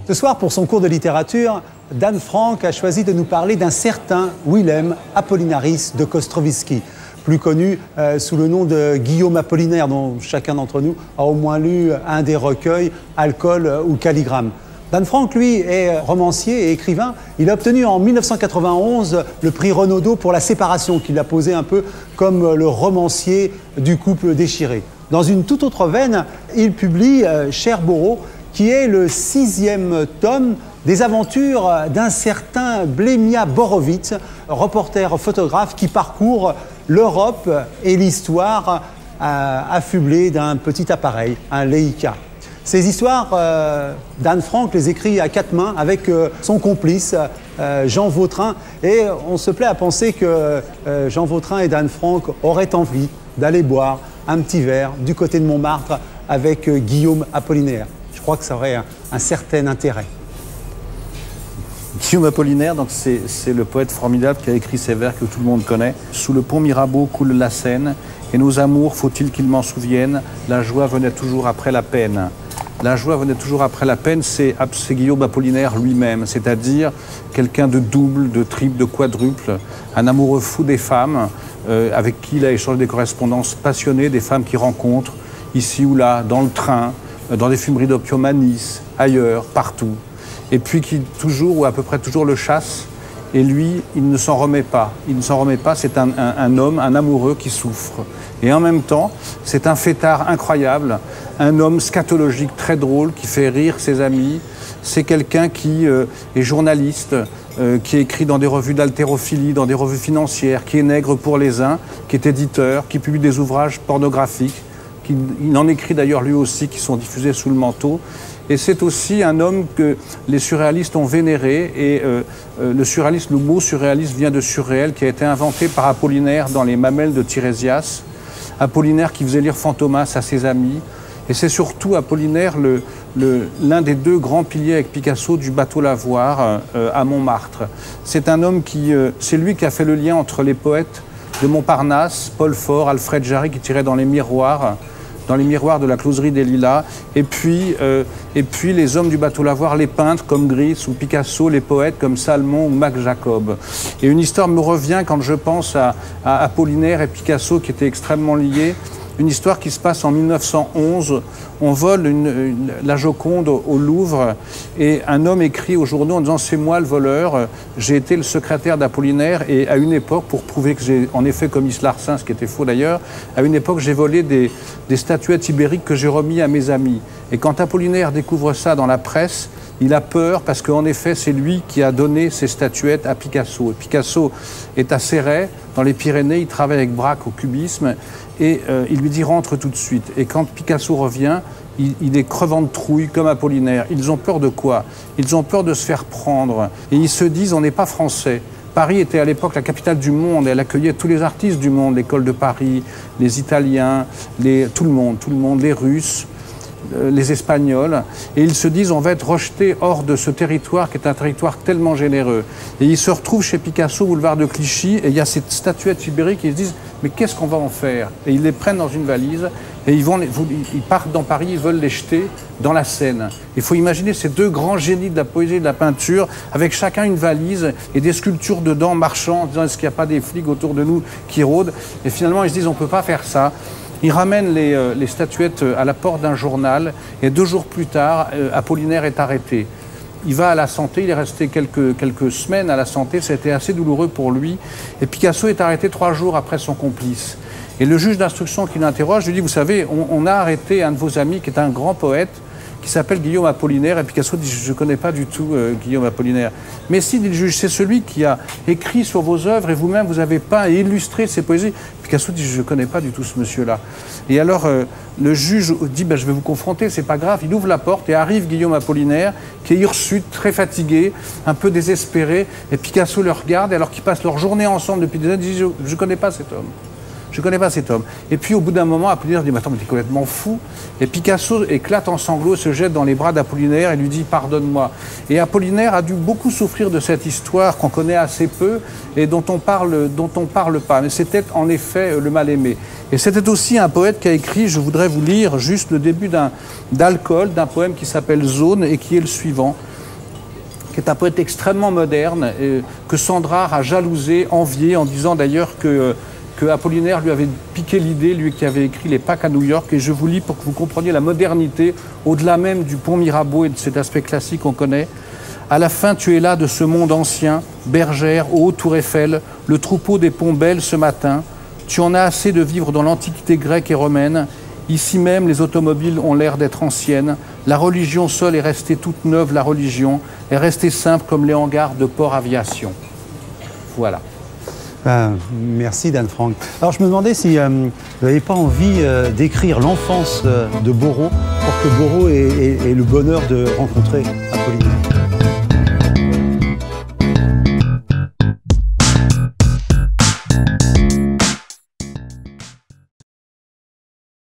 Ce soir, pour son cours de littérature, Dan Franck a choisi de nous parler d'un certain Willem Apollinaris de Kostrovitsky, plus connu sous le nom de Guillaume Apollinaire, dont chacun d'entre nous a au moins lu un des recueils, Alcool ou Calligramme. Dan Franck, lui, est romancier et écrivain. Il a obtenu en 1991 le prix Renaudot pour La Séparation, qu'il a posé un peu comme le romancier du couple déchiré. Dans une toute autre veine, il publie Cher Bourreau, qui est le 6e tome des aventures d'un certain Blemia Borovitz, reporter photographe qui parcourt l'Europe et l'histoire affublé d'un petit appareil, un Leica. Ces histoires, Dan Franck les écrit à 4 mains avec son complice, Jean Vautrin. Et on se plaît à penser que Jean Vautrin et Dan Franck auraient envie d'aller boire un petit verre du côté de Montmartre avec Guillaume Apollinaire. Je crois que ça aurait un certain intérêt. Guillaume Apollinaire, c'est le poète formidable qui a écrit ces vers que tout le monde connaît. Sous le pont Mirabeau coule la Seine, et nos amours, faut-il qu'ils m'en souviennent, la joie venait toujours après la peine. La joie venait toujours après la peine, c'est Guillaume Apollinaire lui-même, c'est-à-dire quelqu'un de double, de triple, de quadruple, un amoureux fou des femmes, avec qui il a échangé des correspondances passionnées, des femmes qu'il rencontre ici ou là, dans le train, dans des fumeries d'opium à Nice, ailleurs, partout. Et puis qui toujours, ou à peu près toujours, le chasse. Et lui, il ne s'en remet pas. Il ne s'en remet pas, c'est un homme, un amoureux qui souffre. Et en même temps, c'est un fêtard incroyable, un homme scatologique très drôle, qui fait rire ses amis. C'est quelqu'un qui est journaliste, qui écrit dans des revues d'haltérophilie, dans des revues financières, qui est nègre pour les uns, qui est éditeur, qui publie des ouvrages pornographiques. Il en écrit d'ailleurs lui aussi, qui sont diffusés sous le manteau. Et c'est aussi un homme que les surréalistes ont vénéré. Et le mot surréaliste vient de surréel, qui a été inventé par Apollinaire dans les Mamelles de Tirésias. Apollinaire qui faisait lire Fantomas à ses amis. Et c'est surtout Apollinaire l'un des 2 grands piliers avec Picasso du bateau Lavoir à Montmartre. C'est un homme c'est lui qui a fait le lien entre les poètes de Montparnasse, Paul Fort, Alfred Jarry qui tirait dans les miroirs de la closerie des Lilas, et puis les hommes du bateau Lavoir, les peintres comme Gris ou Picasso, les poètes comme Salmon ou Max Jacob. Et une histoire me revient quand je pense à Apollinaire et Picasso qui étaient extrêmement liés. Une histoire qui se passe en 1911. On vole la Joconde au Louvre et un homme écrit au journaux en disant « C'est moi le voleur, j'ai été le secrétaire d'Apollinaire et à une époque, pour prouver que j'ai en effet commis ce larcin, ce qui était faux d'ailleurs, à une époque j'ai volé des statuettes ibériques que j'ai remis à mes amis. » Et quand Apollinaire découvre ça dans la presse, il a peur parce qu'en effet, c'est lui qui a donné ces statuettes à Picasso. Et Picasso est à Céret, dans les Pyrénées, il travaille avec Braque au cubisme, et il lui dit « rentre tout de suite ». Et quand Picasso revient, il est crevant de trouille comme Apollinaire. Ils ont peur de quoi? Ils ont peur de se faire prendre. Et ils se disent « on n'est pas français ». Paris était à l'époque la capitale du monde, elle accueillait tous les artistes du monde, l'école de Paris, les Italiens, tout le monde, les Russes, les Espagnols, et ils se disent on va être rejetés hors de ce territoire qui est un territoire tellement généreux. Et ils se retrouvent chez Picasso, boulevard de Clichy, et il y a cette statuette ibérique, et ils se disent mais qu'est-ce qu'on va en faire? Et ils les prennent dans une valise, et ils partent dans Paris, ils veulent les jeter dans la Seine. Il faut imaginer ces 2 grands génies de la poésie et de la peinture, avec chacun une valise et des sculptures dedans marchant, en disant est-ce qu'il n'y a pas des flics autour de nous qui rôdent? Et finalement ils se disent on ne peut pas faire ça. Ils ramènent les statuettes à la porte d'un journal et 2 jours plus tard, Apollinaire est arrêté. Il va à la Santé, il est resté quelques semaines à la Santé, ça a été assez douloureux pour lui. Et Picasso est arrêté 3 jours après son complice. Et le juge d'instruction qui l'interroge lui dit, vous savez, on a arrêté un de vos amis qui est un grand poète, qui s'appelle Guillaume Apollinaire, et Picasso dit « je ne connais pas du tout Guillaume Apollinaire ». Mais si, dit le juge, c'est celui qui a écrit sur vos œuvres et vous-même vous avez peint et illustré ses poésies. Picasso dit « je ne connais pas du tout ce monsieur-là ». Et alors le juge dit ben, « je vais vous confronter, c'est pas grave ». Il ouvre la porte et arrive Guillaume Apollinaire, qui est hirsute, très fatigué, un peu désespéré, et Picasso le regarde, et alors qu'ils passent leur journée ensemble depuis des années, il dit « je ne connais pas cet homme ». Je ne connais pas cet homme. Et puis au bout d'un moment, Apollinaire dit « mais attends, mais t'es complètement fou ». Et Picasso éclate en sanglots, se jette dans les bras d'Apollinaire et lui dit « pardonne-moi ». Et Apollinaire a dû beaucoup souffrir de cette histoire qu'on connaît assez peu et dont on parle pas. Mais c'était en effet le mal-aimé. Et c'était aussi un poète qui a écrit, je voudrais vous lire juste le début d'Alcool, d'un poème qui s'appelle Zone et qui est le suivant. qui est un poète extrêmement moderne, que Sandrard a jalousé, envié, en disant d'ailleurs que Apollinaire lui avait piqué l'idée, lui qui avait écrit les Pâques à New York. Et je vous lis pour que vous compreniez la modernité, au-delà même du pont Mirabeau et de cet aspect classique qu'on connaît. À la fin, tu es là de ce monde ancien, bergère, ô tour Eiffel, le troupeau des ponts belles ce matin. Tu en as assez de vivre dans l'antiquité grecque et romaine. Ici même, les automobiles ont l'air d'être anciennes. La religion seule est restée toute neuve, la religion est restée simple comme les hangars de Port Aviation. Voilà. Merci Dan Franck. Alors je me demandais si vous n'avez pas envie d'écrire l'enfance de Borrow pour que Borrow ait le bonheur de rencontrer Apollinaire.